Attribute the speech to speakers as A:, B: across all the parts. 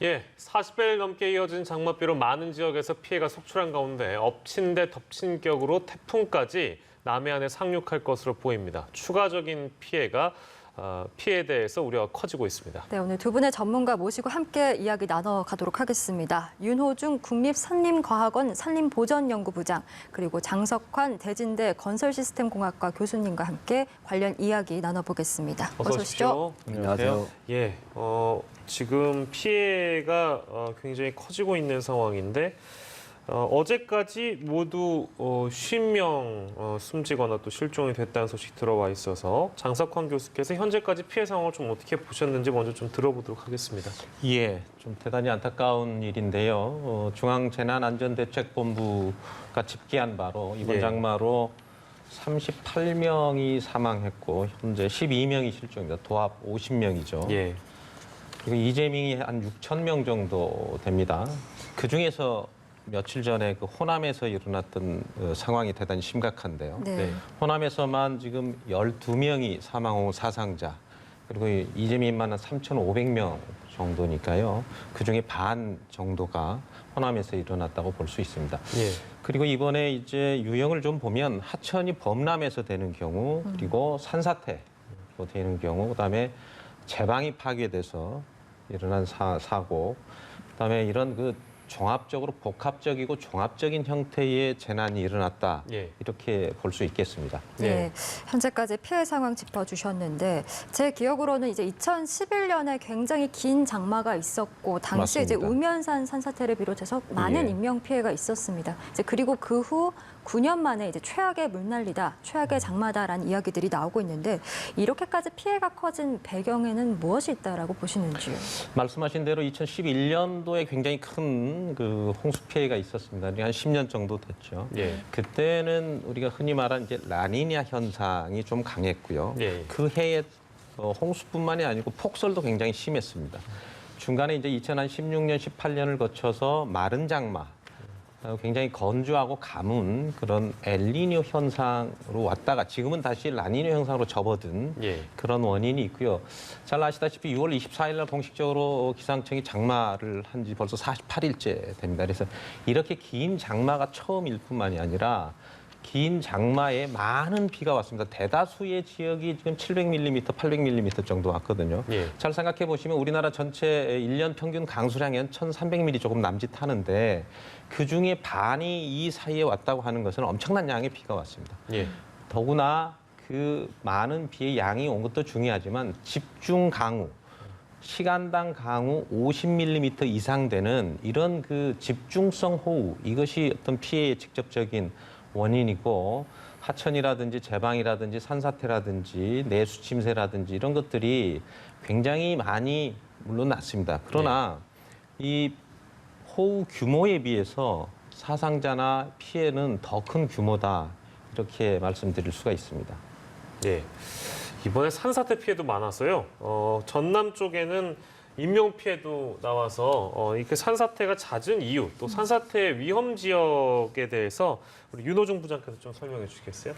A: 예, 40배를 넘게 이어진 장맛비로 많은 지역에서 피해가 속출한 가운데 엎친 데 덮친 격으로 태풍까지 남해안에 상륙할 것으로 보입니다. 추가적인 피해에 대해서 우려가 커지고 있습니다.
B: 네, 오늘 두 분의 전문가 모시고 함께 이야기 나눠가도록 하겠습니다. 윤호중 국립산림과학원 산림보전연구부장, 그리고 장석환 대진대 건설시스템공학과 교수님과 함께 관련 이야기 나눠보겠습니다.
A: 어서 오십시오.
C: 안녕하세요.
A: 예, 지금 피해가 굉장히 커지고 있는 상황인데 어제까지 모두 50명 숨지거나 또 실종이 됐다는 소식 들어와 있어서 장석환 교수께서 현재까지 피해 상황을 좀 어떻게 보셨는지 먼저 좀 들어보도록 하겠습니다.
C: 예, 좀 대단히 안타까운 일인데요. 중앙재난안전대책본부가 집계한 바로 이번
A: 예.
C: 장마로 38명이 사망했고 현재 12명이 실종입니다. 도합 50명이죠.
A: 예,
C: 그리고 이재민이 한 6천 명 정도 됩니다. 그중에서 며칠 전에 그 호남에서 일어났던 상황이 대단히 심각한데요.
B: 네.
C: 호남에서만 지금 12명이 사망 후 사상자, 그리고 이재민만 한 3,500명 정도니까요. 그중에 반 정도가 호남에서 일어났다고 볼 수 있습니다.
A: 예.
C: 그리고 이번에 이제 유형을 좀 보면 하천이 범람해서 되는 경우, 그리고 산사태로 되는 경우, 그다음에 제방이 파괴돼서 일어난 사고, 그다음에 이런 종합적으로 복합적이고 종합적인 형태의 재난이 일어났다.
A: 예.
C: 이렇게 볼 수 있겠습니다.
B: 네, 현재까지 피해 상황 짚어주셨는데 제 기억으로는 이제 2011년에 굉장히 긴 장마가 있었고 당시에 이제
C: 맞습니다.
B: 우면산 산사태를 비롯해서 많은
C: 예.
B: 인명 피해가 있었습니다. 이제 그리고 그 후 9년 만에 이제 최악의 물난리다, 최악의 장마다라는 이야기들이 나오고 있는데 이렇게까지 피해가 커진 배경에는 무엇이 있다라고 보시는지요?
C: 말씀하신 대로 2011년도에 굉장히 큰 그 홍수 피해가 있었습니다. 한 10년 정도 됐죠.
A: 예.
C: 그때는 우리가 흔히 말하는 이제 라니냐 현상이 좀 강했고요.
A: 예.
C: 그 해에 홍수뿐만이 아니고 폭설도 굉장히 심했습니다. 중간에 이제 2016년, 18년을 거쳐서 마른 장마, 굉장히 건조하고 가문 그런 엘니뇨 현상으로 왔다가 지금은 다시 라니뇨 현상으로 접어든
A: 예.
C: 그런 원인이 있고요. 잘 아시다시피 6월 24일 날 공식적으로 기상청이 장마를 한 지 벌써 48일째 됩니다. 그래서 이렇게 긴 장마가 처음일 뿐만이 아니라 긴 장마에 많은 비가 왔습니다. 대다수의 지역이 지금 700mm, 800mm 정도 왔거든요.
A: 예.
C: 잘 생각해 보시면 우리나라 전체 1년 평균 강수량이 한 1,300mm 조금 남짓하는데 그중에 반이 이 사이에 왔다고 하는 것은 엄청난 양의 비가 왔습니다.
A: 예.
C: 더구나 그 많은 비의 양이 온 것도 중요하지만 집중 강우, 시간당 강우 50mm 이상 되는 이런 그 집중성 호우, 이것이 어떤 피해의 직접적인 원인이고 하천이라든지 제방이라든지 산사태라든지 내수 침새라든지 이런 것들이 굉장히 많이 물론 났습니다. 그러나 이 호우 규모에 비해서 사상자나 피해는 더 큰 규모다 이렇게 말씀드릴 수가 있습니다.
A: 예. 이번에 산사태 피해도 많았어요. 전남 쪽에는 인명 피해도 나와서 이렇게 산사태가 잦은 이유, 또 산사태 위험 지역에 대해서 우리 윤호중 부장께서 좀 설명해 주시겠어요?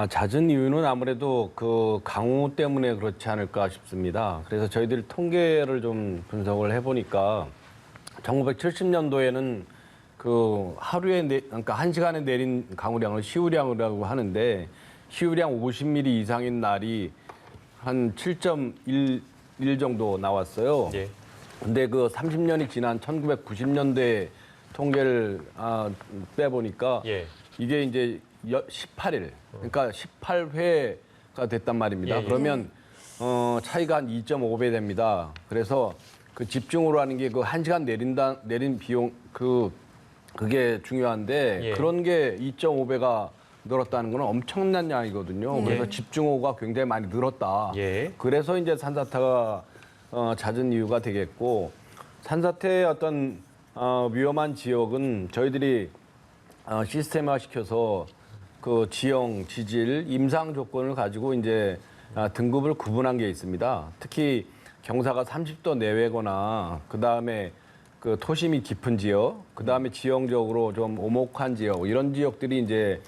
D: 잦은 이유는 아무래도 그 강우 때문에 그렇지 않을까 싶습니다. 그래서 저희들이 통계를 좀 분석을 해보니까 1970년도에는 그 하루에 그러니까 1시간에 내린 강우량을 시우량이라고 하는데 시우량 50mm 이상인 날이 한 7.1 정도 나왔어요.
A: 예.
D: 근데 그 30년이 지난 1990년대 통계를 빼보니까
A: 예.
D: 이게 이제 18일, 그러니까 18회가 됐단 말입니다.
A: 예, 예.
D: 그러면 차이가 한 2.5배 됩니다. 그래서 그 집중으로 하는 게 그 1시간 내린 비용 그게 중요한데
A: 예.
D: 그런 게 2.5배가 늘었다는 건 엄청난 양이거든요.
B: 예.
D: 그래서 집중호우가 굉장히 많이 늘었다.
A: 예.
D: 그래서 이제 산사태가 잦은 이유가 되겠고 산사태의 어떤 위험한 지역은 저희들이 시스템화 시켜서 그 지형, 지질, 임상 조건을 가지고 이제 등급을 구분한 게 있습니다. 특히 경사가 30도 내외거나 그 다음에 그 토심이 깊은 지역, 그 다음에 지형적으로 좀 오목한 지역 이런 지역들이 이제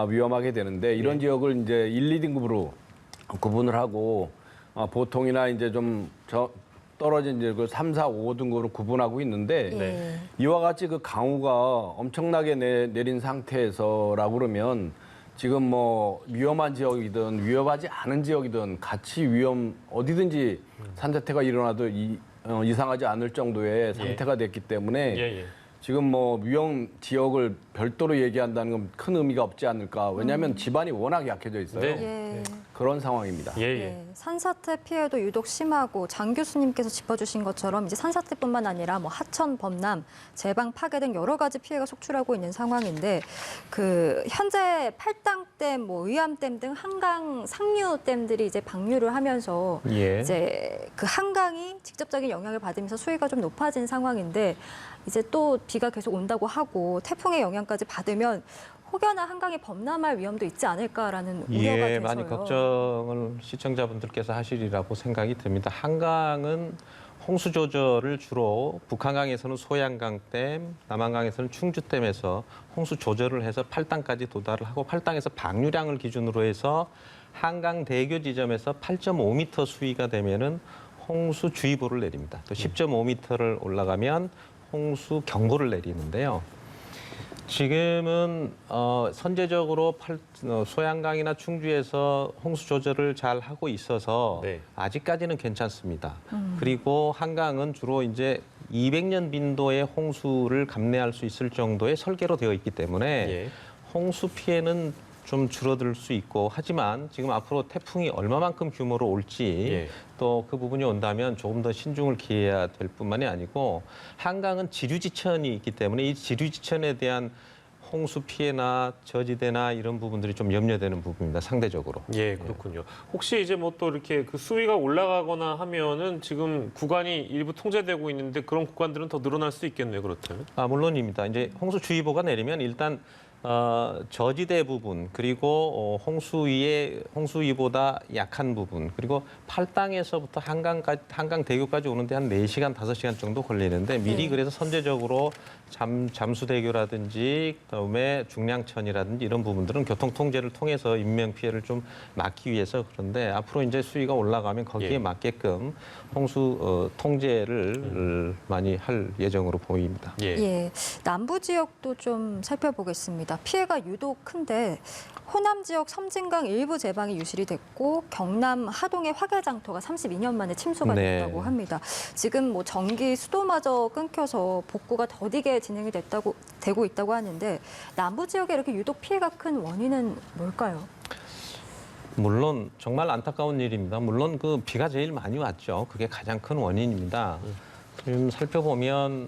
D: 위험하게 되는데 이런 지역을 이제 1, 2등급으로 구분을 하고 보통이나 이제 좀 떨어진 이제 그 3, 4, 5등급으로 구분하고 있는데
B: 예.
D: 이와 같이 그 강우가 엄청나게 내린 상태에서라고 그러면 지금 뭐 위험한 지역이든 위험하지 않은 지역이든 같이 어디든지 산사태가 일어나도 이상하지 않을 정도의 상태가 됐기 때문에
A: 예, 예.
D: 지금 뭐 위험 지역을 별도로 얘기한다는 건 큰 의미가 없지 않을까. 왜냐하면 지반이 워낙 약해져 있어요.
A: 네.
B: 예.
D: 그런 상황입니다.
A: 예, 예.
B: 예, 산사태 피해도 유독 심하고 장 교수님께서 짚어주신 것처럼 이제 산사태뿐만 아니라 뭐 하천 범람, 제방 파괴 등 여러 가지 피해가 속출하고 있는 상황인데 그 현재 팔당댐, 뭐 의암댐 등 한강 상류댐들이 이제 방류를 하면서
C: 예.
B: 이제 그 한강이 직접적인 영향을 받으면서 수위가 좀 높아진 상황인데 이제 또 비가 계속 온다고 하고 태풍의 영향까지 받으면 혹여나 한강이 범람할 위험도 있지 않을까라는 우려가
C: 예,
B: 돼서요.
C: 많이 걱정을 시청자분들께서 하시리라고 생각이 듭니다. 한강은 홍수 조절을 주로 북한강에서는 소양강댐, 남한강에서는 충주댐에서 홍수 조절을 해서 팔당까지 도달을 하고 팔당에서 방류량을 기준으로 해서 한강 대교 지점에서 8.5m 수위가 되면은 홍수 주의보를 내립니다. 또 10.5m를 올라가면 홍수 경보를 내리는데요. 지금은 선제적으로 소양강이나 충주에서 홍수 조절을 잘 하고 있어서
A: 네.
C: 아직까지는 괜찮습니다. 그리고 한강은 주로 이제 200년 빈도의 홍수를 감내할 수 있을 정도의 설계로 되어 있기 때문에
A: 예.
C: 홍수 피해는 좀 줄어들 수 있고 하지만 지금 앞으로 태풍이 얼마만큼 규모로 올지
A: 예.
C: 또 그 부분이 온다면 조금 더 신중을 기해야 될 뿐만이 아니고 한강은 지류지천이 있기 때문에 이 지류지천에 대한 홍수 피해나 저지대나 이런 부분들이 좀 염려되는 부분입니다. 상대적으로.
A: 예, 그렇군요. 혹시 이제 뭐 또 이렇게 그 수위가 올라가거나 하면은 지금 구간이 일부 통제되고 있는데 그런 구간들은 더 늘어날 수 있겠네요, 그렇다면.
C: 물론입니다. 이제 홍수주의보가 내리면 일단 저지대 부분 그리고 홍수위보다 약한 부분 그리고 팔당에서부터 한강 대교까지 오는데 한 4시간, 5시간 정도 걸리는데 미리
B: 네.
C: 그래서 선제적으로 잠수대교라든지 그다음에 중량천이라든지 이런 부분들은 교통 통제를 통해서 인명 피해를 좀 막기 위해서 그런데 앞으로 이제 수위가 올라가면 거기에
A: 예.
C: 맞게끔 홍수 통제를 많이 할 예정으로 보입니다.
A: 예.
B: 예, 남부 지역도 좀 살펴보겠습니다. 피해가 유독 큰데 호남 지역 섬진강 일부 제방이 유실이 됐고 경남 하동의 화개장터가 32년 만에 침수가
C: 네.
B: 됐다고 합니다. 지금 뭐 전기 수도마저 끊겨서 복구가 더디게 진행이 되고 있다고 하는데 남부 지역에 이렇게 유독 피해가 큰 원인은 뭘까요?
C: 물론 정말 안타까운 일입니다. 물론 그 비가 제일 많이 왔죠. 그게 가장 큰 원인입니다. 지금 살펴보면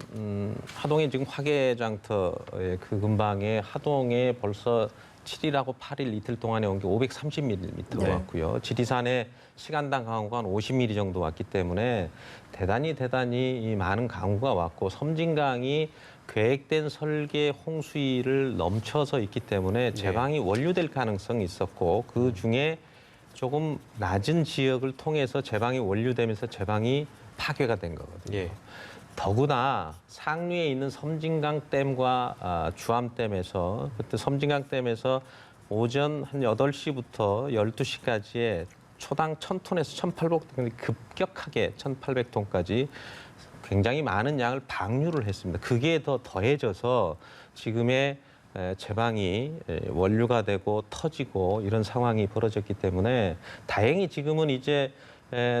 C: 하동에 지금 화개장터의 그 근방에 하동에 벌써 7일하고 8일 이틀 동안에 온 게 530mm
B: 네.
C: 왔고요. 지리산에 시간당 강우가 한 50mm 정도 왔기 때문에 대단히 이 많은 강우가 왔고 섬진강이 계획된 설계 홍수위를 넘쳐서 있기 때문에 제방이 원류될 가능성이 있었고 그 중에 조금 낮은 지역을 통해서 제방이 원류되면서 제방이 파괴가 된 거거든요.
A: 예.
C: 더구나 상류에 있는 섬진강댐과 주암댐에서 그때 섬진강댐에서 오전 한 8시부터 12시까지의 초당 1,000톤에서 1,800톤이 급격하게 1,800톤까지 굉장히 많은 양을 방류를 했습니다. 그게 더 더해져서 지금의 제방이 원류가 되고 터지고 이런 상황이 벌어졌기 때문에 다행히 지금은 이제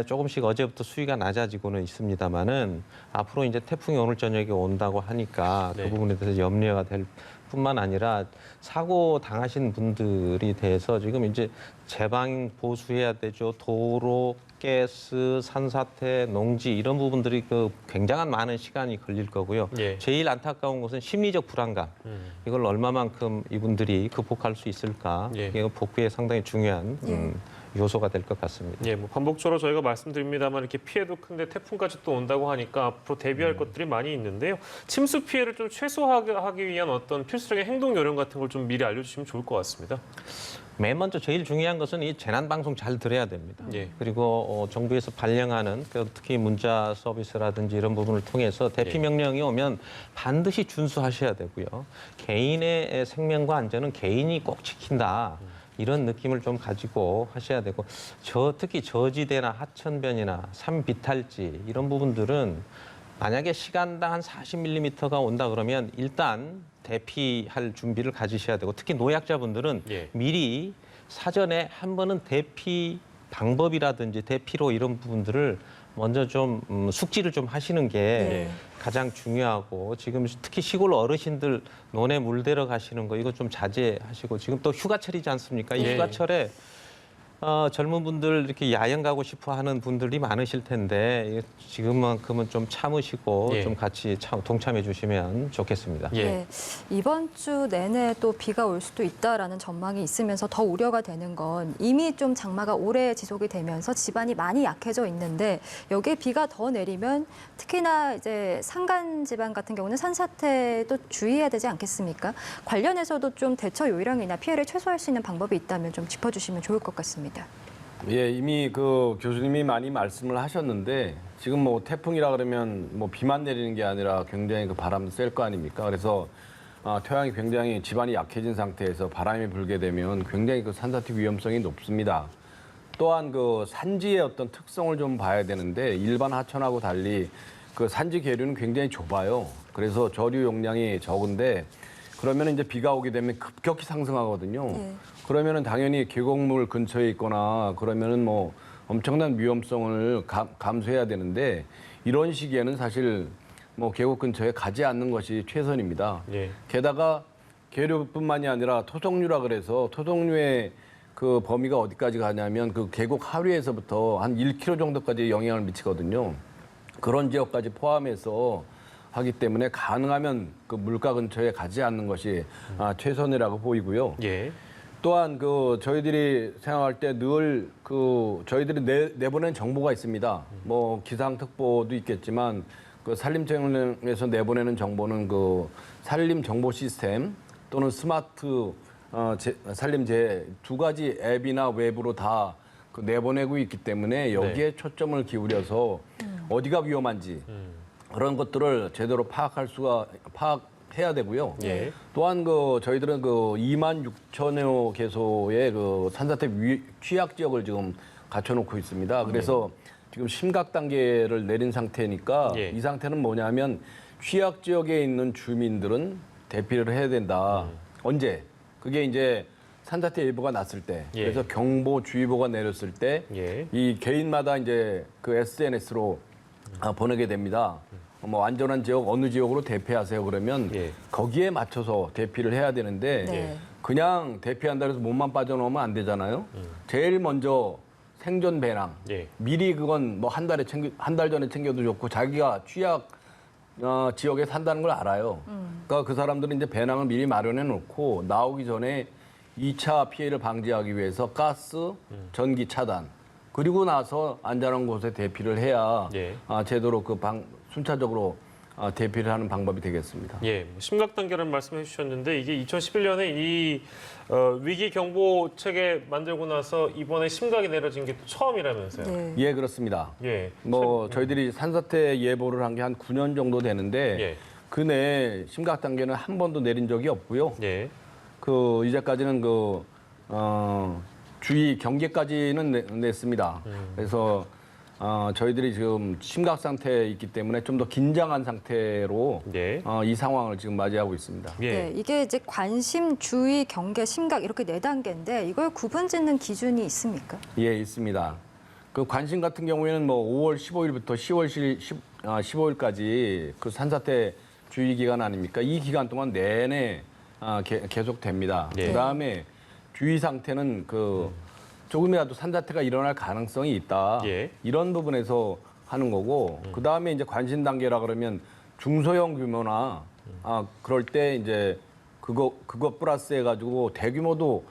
C: 조금씩 어제부터 수위가 낮아지고는 있습니다만은 앞으로 이제 태풍이 오늘 저녁에 온다고 하니까
A: 네.
C: 그 부분에 대해서 염려가 될 뿐만 아니라 사고 당하신 분들이 대해서 지금 이제 제방 보수해야 되죠. 도로, 가스, 산사태, 농지 이런 부분들이 그 굉장한 많은 시간이 걸릴 거고요.
A: 예.
C: 제일 안타까운 것은 심리적 불안감. 이걸 얼마만큼 이분들이 극복할 수 있을까?
A: 예.
C: 이게 복구에 상당히 중요한 요소가 될 것 같습니다.
A: 예, 뭐 반복적으로 저희가 말씀드립니다만 이렇게 피해도 큰데 태풍까지 또 온다고 하니까 앞으로 대비할 것들이 많이 있는데요. 침수 피해를 좀 최소화하기 위한 어떤 필수적인 행동 요령 같은 걸 좀 미리 알려주시면 좋을 것 같습니다.
C: 맨 먼저 제일 중요한 것은 이 재난 방송 잘 들어야 됩니다.
A: 예.
C: 그리고 정부에서 발령하는 특히 문자 서비스라든지 이런 부분을 통해서 대피
A: 예.
C: 명령이 오면 반드시 준수하셔야 되고요. 개인의 생명과 안전은 개인이 꼭 지킨다. 이런 느낌을 좀 가지고 하셔야 되고 특히 저지대나 하천변이나 산비탈지 이런 부분들은 만약에 시간당 한 40mm가 온다 그러면 일단 대피할 준비를 가지셔야 되고 특히 노약자분들은
A: 예.
C: 미리 사전에 한 번은 대피 방법이라든지 대피로 이런 부분들을 먼저 좀 숙지를 좀 하시는 게
B: 네.
C: 가장 중요하고 지금 특히 시골 어르신들 논에 물대러 가시는 거 이거 좀 자제하시고 지금 또 휴가철이지 않습니까? 이
A: 예.
C: 휴가철에 젊은 분들 이렇게 야영 가고 싶어 하는 분들이 많으실 텐데 지금만큼은 좀 참으시고
A: 예.
C: 좀 같이 동참해 주시면 좋겠습니다.
A: 예.
B: 네, 이번 주 내내 또 비가 올 수도 있다라는 전망이 있으면서 더 우려가 되는 건 이미 좀 장마가 오래 지속이 되면서 지반이 많이 약해져 있는데 여기에 비가 더 내리면 특히나 이제 산간 지방 같은 경우는 산사태도 주의해야 되지 않겠습니까? 관련해서도 좀 대처 요령이나 피해를 최소화할 수 있는 방법이 있다면 좀 짚어주시면 좋을 것 같습니다.
D: 예, 이미 그 교수님이 많이 말씀을 하셨는데 지금 뭐 태풍이라 그러면 뭐 비만 내리는 게 아니라 굉장히 그 바람도 셀 거 아닙니까? 그래서 토양이 굉장히 지반이 약해진 상태에서 바람이 불게 되면 굉장히 그 산사태 위험성이 높습니다. 또한 그 산지의 어떤 특성을 좀 봐야 되는데 일반 하천하고 달리 그 산지 계류는 굉장히 좁아요. 그래서 저류 용량이 적은데 그러면 이제 비가 오게 되면 급격히 상승하거든요.
B: 네.
D: 그러면은 당연히 계곡물 근처에 있거나 그러면은 뭐 엄청난 위험성을 감수해야 되는데 이런 시기에는 사실 뭐 계곡 근처에 가지 않는 것이 최선입니다.
A: 예.
D: 게다가 계류뿐만이 아니라 토속류라 그래서 토속류의 그 범위가 어디까지 가냐면 그 계곡 하류에서부터 한 1km 정도까지 영향을 미치거든요. 그런 지역까지 포함해서 하기 때문에 가능하면 그 물가 근처에 가지 않는 것이 최선이라고 보이고요.
A: 예.
D: 또한 그 저희들이 생각할 때 늘 그 저희들이 내보낸 정보가 있습니다. 뭐 기상특보도 있겠지만 그 산림청에서 내보내는 정보는 그 산림 정보 시스템 또는 스마트 산림재 두 가지 앱이나 웹으로 다 그 내보내고 있기 때문에 여기에 초점을 기울여서 어디가 위험한지 그런 것들을 제대로 파악해야 되고요.
A: 예.
D: 또한 그 저희들은 그 2만 6천여 개소의 그 산사태 취약 지역을 지금 갖춰놓고 있습니다. 그래서 지금 심각 단계를 내린 상태니까
A: 예.
D: 이 상태는 뭐냐면 취약 지역에 있는 주민들은 대피를 해야 된다. 언제? 그게 이제 산사태 예보가 났을 때,
A: 예.
D: 그래서 경보주의보가 내렸을 때,
A: 예.
D: 이 개인마다 이제 그 SNS로 보내게 됩니다. 뭐 안전한 지역 어느 지역으로 대피하세요 그러면
A: 예.
D: 거기에 맞춰서 대피를 해야 되는데
B: 네.
D: 그냥 대피한다 해서 몸만 빠져나오면 안 되잖아요. 제일 먼저 생존 배낭.
A: 예.
D: 미리 그건 뭐 한 달 전에 챙겨도 좋고 자기가 취약 지역에 산다는 걸 알아요. 그러니까 그 사람들은 이제 배낭을 미리 마련해 놓고 나오기 전에 2차 피해를 방지하기 위해서 가스, 전기 차단 그리고 나서 안전한 곳에 대피를 해야
A: 예.
D: 제대로 순차적으로 대피를 하는 방법이 되겠습니다.
A: 예, 심각 단계라는 말씀해 주셨는데 이게 2011년에 이 위기 경보 체계 만들고 나서 이번에 심각이 내려진 게 또 처음이라면서요.
B: 네.
D: 예, 그렇습니다.
A: 예.
D: 뭐 저희들이 산사태 예보를 한 게 한 9년 정도 되는데
A: 예.
D: 그 내에 심각 단계는 한 번도 내린 적이 없고요.
A: 예.
D: 그 이제까지는 주의 경계까지는 냈습니다. 그래서 저희들이 지금 심각 상태에 있기 때문에 좀 더 긴장한 상태로
A: 예.
D: 이 상황을 지금 맞이하고 있습니다.
A: 예.
B: 네, 이게 이제 관심, 주의, 경계, 심각 이렇게 4단계인데 이걸 구분짓는 기준이 있습니까?
D: 예, 있습니다. 그 관심 같은 경우에는 뭐 5월 15일부터 10월 15일까지 그 산사태 주의 기간 아닙니까? 이 기간 동안 내내 계속됩니다.
A: 예.
D: 그다음에 주의 상태는 조금이라도 산사태가 일어날 가능성이 있다.
A: 예.
D: 이런 부분에서 하는 거고 그다음에 이제 관심 단계라 그러면 중소형 규모나 그럴 때 이제 그거 플러스 해가지고 대규모도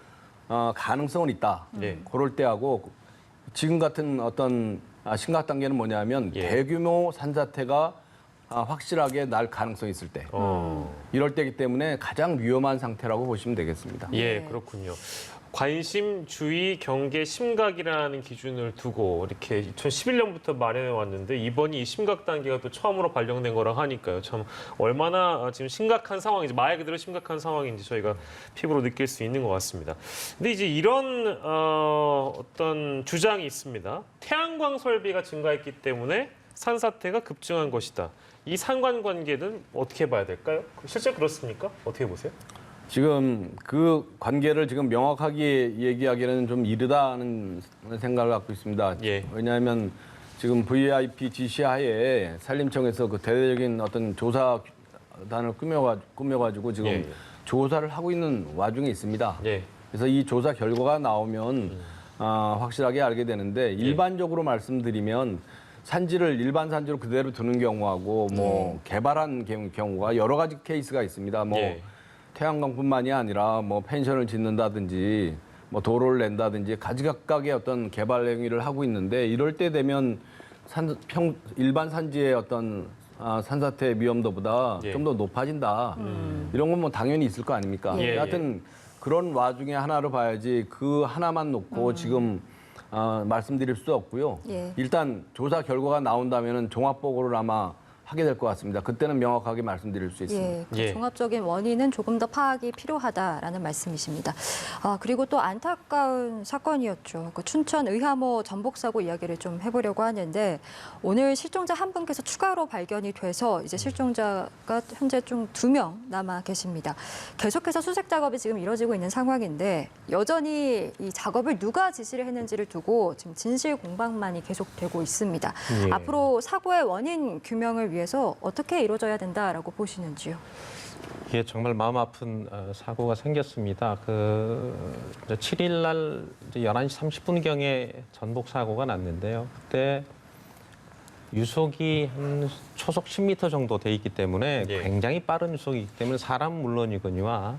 D: 가능성은 있다.
A: 예.
D: 그럴 때 하고 지금 같은 어떤 심각 단계는 뭐냐면
A: 예.
D: 대규모 산사태가 확실하게 날 가능성이 있을 때 이럴 때이기 때문에 가장 위험한 상태라고 보시면 되겠습니다.
A: 예, 그렇군요. 관심, 주의, 경계, 심각이라는 기준을 두고 이렇게 2011년부터 마련해 왔는데 이번이 이 심각 단계가 또 처음으로 발령된 거라 하니까요. 참 얼마나 지금 심각한 상황인지, 말 그대로 심각한 상황인지 저희가 피부로 느낄 수 있는 것 같습니다. 근데 이제 이런 어떤 주장이 있습니다. 태양광 설비가 증가했기 때문에 산사태가 급증한 것이다. 이 상관관계는 어떻게 봐야 될까요? 실제 그렇습니까? 어떻게 보세요?
D: 지금 그 관계를 지금 명확하게 얘기하기는 좀 이르다는 생각을 갖고 있습니다.
A: 예.
D: 왜냐하면 지금 VIP 지시하에 산림청에서 그 대대적인 어떤 조사단을 꾸며가지고 지금
A: 예.
D: 조사를 하고 있는 와중에 있습니다.
A: 예.
D: 그래서 이 조사 결과가 나오면 확실하게 알게 되는데 일반적으로 말씀드리면 산지를 일반 산지로 그대로 두는 경우하고 뭐 개발한 경우가 여러 가지 케이스가 있습니다. 뭐
A: 예.
D: 태양광뿐만이 아니라 뭐 펜션을 짓는다든지 뭐 도로를 낸다든지 가지각각의 어떤 개발 행위를 하고 있는데 이럴 때 되면 일반 산지의 어떤 산사태 위험도보다
A: 예.
D: 좀 더 높아진다. 이런 건 뭐 당연히 있을 거 아닙니까?
A: 예.
D: 하여튼 그런 와중에 하나를 봐야지 그 하나만 놓고 지금 말씀드릴 수 없고요.
B: 예.
D: 일단 조사 결과가 나온다면은 종합보고를 아마 하게 될 것 같습니다. 그때는 명확하게 말씀드릴 수 있습니다.
B: 예, 그
A: 예.
B: 종합적인 원인은 조금 더 파악이 필요하다라는 말씀이십니다. 그리고 또 안타까운 사건이었죠. 그 춘천 의하모 전복 사고 이야기를 좀 해보려고 하는데 오늘 실종자 한 분께서 추가로 발견이 돼서 이제 실종자가 현재 좀 2명 남아 계십니다. 계속해서 수색 작업이 지금 이뤄지고 있는 상황인데 여전히 이 작업을 누가 지시를 했는지를 두고 지금 진실 공방만이 계속되고 있습니다.
A: 예.
B: 앞으로 사고의 원인 규명을 위해서 어떻게 이루어져야 된다라고 보시는지요?
C: 이게 정말 마음 아픈 사고가 생겼습니다. 그 7일 날 11시 30분경에 전복 사고가 났는데요. 그때 유속이 한 초속 10m 정도 돼 있기 때문에
A: 예.
C: 굉장히 빠른 유속이기 때문에 사람 물론이거니와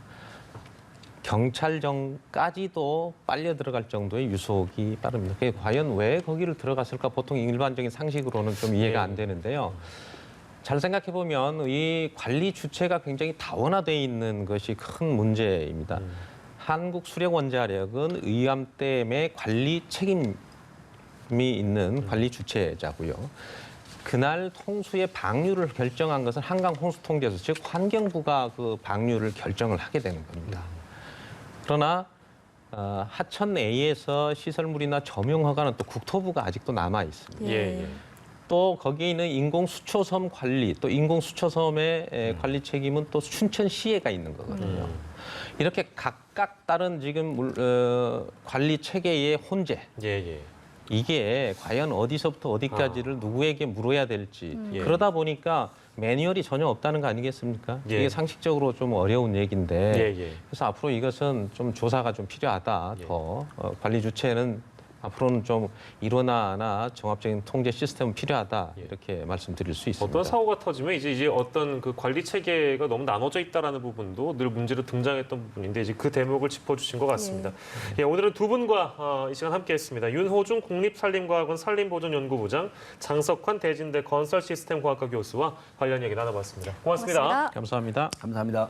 C: 경찰정까지도 빨려 들어갈 정도의 유속이 빠릅니다. 그게 과연 왜 거기를 들어갔을까? 보통 일반적인 상식으로는 좀 이해가 안 되는데요. 잘 생각해 보면 이 관리 주체가 굉장히 다원화되어 있는 것이 큰 문제입니다. 한국수력원자력은 의암댐의 관리 책임이 있는 관리 주체자고요. 그날 통수의 방류를 결정한 것은 한강홍수통제소, 즉 환경부가 그 방류를 결정을 하게 되는 겁니다. 그러나 하천 A에서 시설물이나 점용 허가는 또 국토부가 아직도 남아 있습니다.
A: 예.
C: 또 거기에 있는 인공수초섬 관리, 또 인공수초섬의 관리 책임은 또 춘천시에가 있는 거거든요. 이렇게 각각 다른 지금 관리 체계의 혼재,
A: 예.
C: 이게 과연 어디서부터 어디까지를 누구에게 물어야 될지
A: 예.
C: 그러다 보니까 매뉴얼이 전혀 없다는 거 아니겠습니까?
A: 예.
C: 이게 상식적으로 좀 어려운 얘기인데
A: 예.
C: 그래서 앞으로 이것은 좀 조사가 좀 필요하다.
A: 예.
C: 더 관리 주체는 앞으로는 좀 일원화나 종합적인 통제 시스템은 필요하다. 이렇게 말씀드릴 수 있습니다.
A: 어떤 사고가 터지면 이제 어떤 그 관리 체계가 너무 나눠져 있다라는 부분도 늘 문제로 등장했던 부분인데 이제 그 대목을 짚어주신 것 같습니다. 예, 오늘은 두 분과 이 시간 함께했습니다. 윤호중 국립산림과학원 산림보존연구부장, 장석환 대진대 건설시스템공학과 교수와 관련 얘기 나눠봤습니다. 고맙습니다.
B: 고맙습니다.
C: 감사합니다.
D: 감사합니다.